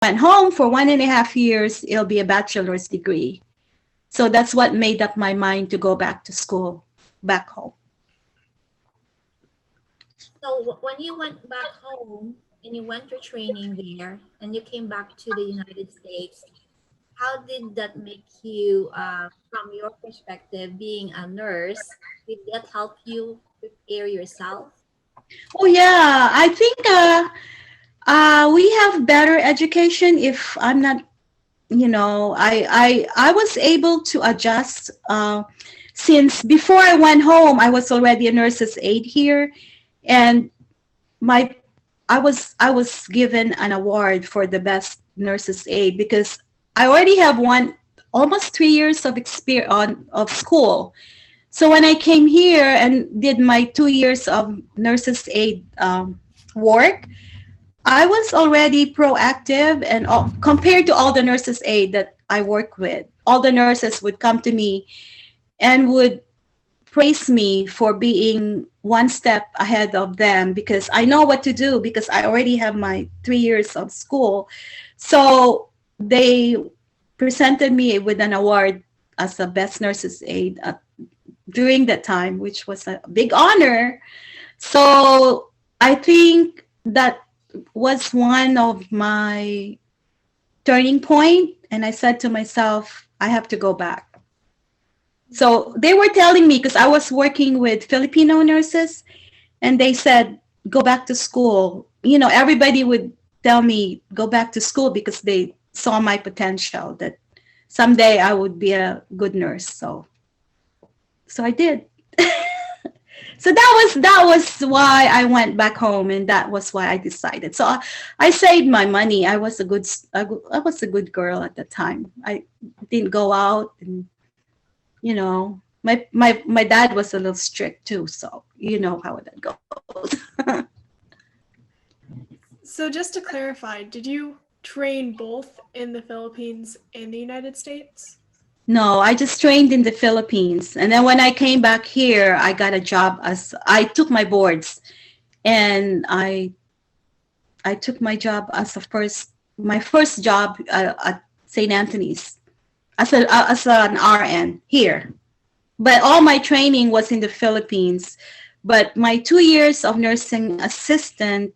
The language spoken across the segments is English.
went home for 1.5 years, it'll be a bachelor's degree. So that's what made up my mind to go back to school back home. So when you went back home and you went to training there and you came back to the United States, how did that make you, from your perspective, being a nurse, did that help you prepare yourself? Oh yeah, I think we have better education. If I'm not, I was able to adjust since before I went home. I was already a nurse's aide here, and my I was given an award for the best nurse's aide because I already have one almost 3 years of experience of school. So when I came here and did my 2 years of nurse's aide work, I was already proactive, and compared to all the nurses aide that I work with, all the nurses would come to me and would praise me for being one step ahead of them because I know what to do because I already have my 3 years of school. So they presented me with an award as a best nurses aide during that time, which was a big honor. So I think that was one of my turning point, and I said to myself, I have to go back. So they were telling me, because I was working with Filipino nurses, and they said, go back to school. Everybody would tell me, go back to school because they saw my potential that someday I would be a good nurse. So I did. So that was why I went back home, and that was why I decided. So I saved my money. I was a good girl at the time. I didn't go out, and my dad was a little strict too. So you know how that goes. So just to clarify, did you train both in the Philippines and the United States? No, I just trained in the Philippines. And then when I came back here, I got a job I took my boards, and I took my job as my first job at St. Anthony's as an RN here. But all my training was in the Philippines. But my 2 years of nursing assistant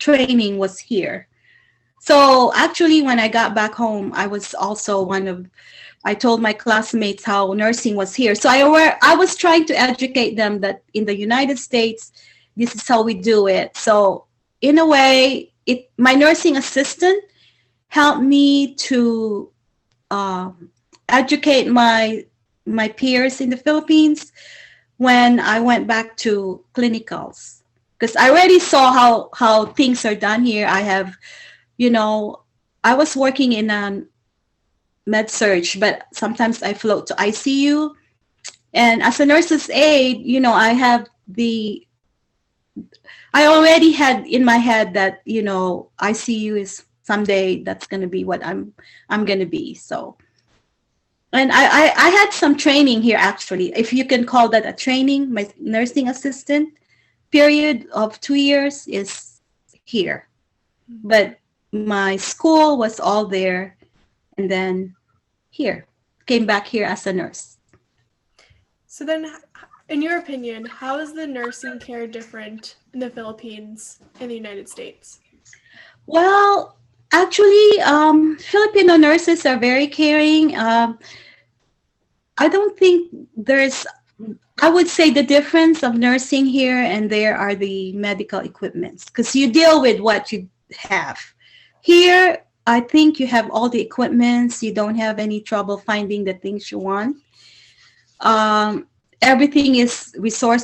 training was here. So actually, when I got back home, I was also I told my classmates how nursing was here. So I was trying to educate them that in the United States, this is how we do it. So in a way, my nursing assistant helped me to educate my peers in the Philippines when I went back to clinicals. Because I already saw how things are done here. I was working in a med surge, but sometimes I float to ICU. And as a nurse's aide, I already had in my head that, ICU is someday that's going to be what I'm going to be. So, and I had some training here, actually, if you can call that a training. My nursing assistant period of 2 years is here. But my school was all there, and then came back here as a nurse. So then, in your opinion, how is the nursing care different in the Philippines and the United States? Well, actually, Filipino nurses are very caring. I don't think I would say the difference of nursing here and there are the medical equipments, because you deal with what you have. Here, I think you have all the equipments. You don't have any trouble finding the things you want. Everything is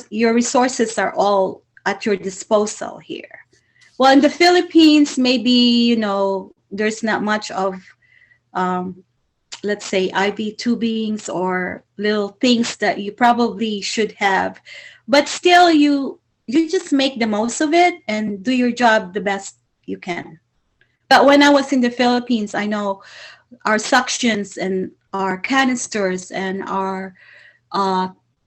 your resources are all at your disposal here. Well, in the Philippines, maybe, there's not much of, let's say, IV tubings or little things that you probably should have. But still, you just make the most of it and do your job the best you can. But when I was in the Philippines, I know our suctions and our canisters and our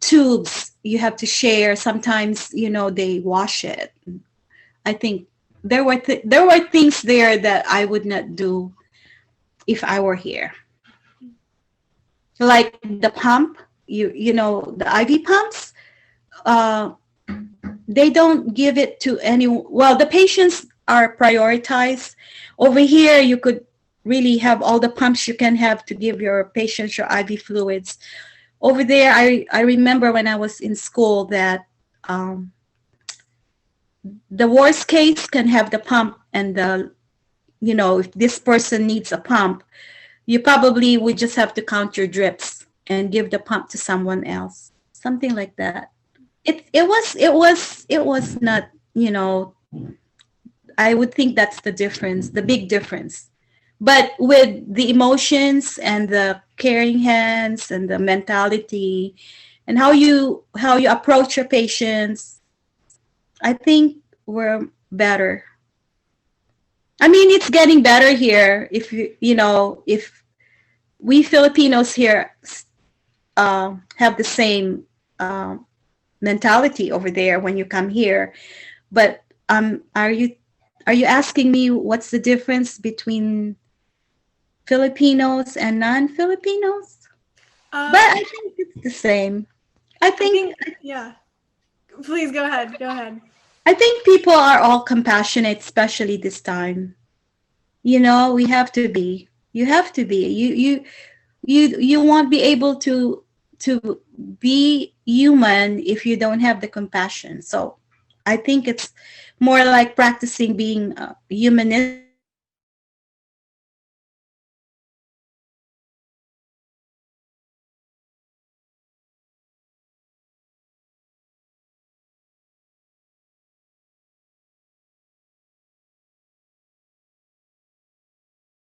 tubes, you have to share. Sometimes, they wash it. I think there were things there that I would not do if I were here. Like the pump, you know, the IV pumps, uh, they don't give it to any. Well, the patients are prioritized. Over here, you could really have all the pumps you can have to give your patients your IV fluids. Over there, I remember when I was in school that um, the worst case can have the pump, and the, you know, if this person needs a pump, you probably would just have to count your drips and give the pump to someone else, something like that. It was not, you know, I would think that's the difference, the big difference. But with the emotions and the caring hands and the mentality and how you approach your patients, I think we're better. I mean, it's getting better here. If you know, if we Filipinos here have the same mentality over there when you come here. But are you asking me what's the difference between Filipinos and non-Filipinos? But Um, I think it's the same. I I think think, yeah. Please go ahead. Go ahead. I think people are all compassionate, especially this time. You know, we have to be. You have to be. You won't be able to be human if you don't have the compassion. So I think it's more like practicing being humanistic